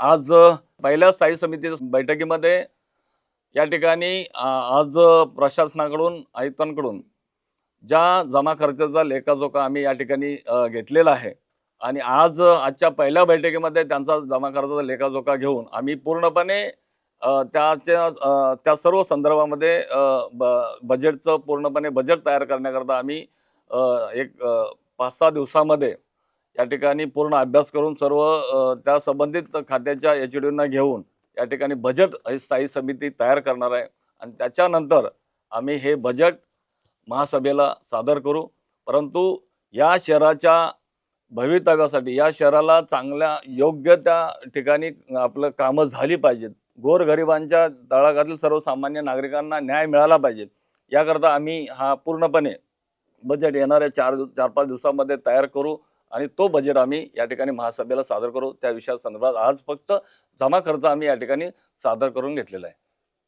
आज पहिल्या स्थायी समिती बैठकीमध्ये या ठिकाणी आज प्रशासनाकडून आयुक्तांकडून ज्या जमा खर्चाचा लेखाजोखा आम्ही या ठिकाणी घेतलेला आहे आणि आजच्या पहिल्या बैठकीमध्ये त्यांचा जमा खर्चाचा लेखाजोखा घेऊन आम्ही पूर्णपणे त्या सर्व संदर्भामध्ये बजेटचं पूर्णपणे बजेट तयार करण्याकरता आम्ही एक 5-6 दिवसामध्ये या ठिकाणी पूर्ण अभ्यास करून सर्व त्या संबंधित खात्याच्या एचओडींना घेऊन या ठिकाणी बजेट ही स्थायी समिती तयार करणार आहे आणि त्याच्यानंतर आम्ही हे बजेट महासभेला सादर करू। परंतु या शहराच्या भवितव्यासाठी या शहराला चांगल्या योग्य त्या ठिकाणी आपलं कामं झाली पाहिजेत, गोरगरिबांच्या तळागाळातील सर्वसामान्य नागरिकांना न्याय मिळाला पाहिजे, याकरता आम्ही हा पूर्णपणे बजेट येणाऱ्या 4-5 दिवसामध्ये तयार करू आणि तो बजेट आम्ही या ठिकाणी महासभेला सादर करू। त्या विषया संदर्भात आज फक्त जमा खर्च आम्ही या ठिकाणी सादर करून घेतलेला आहे।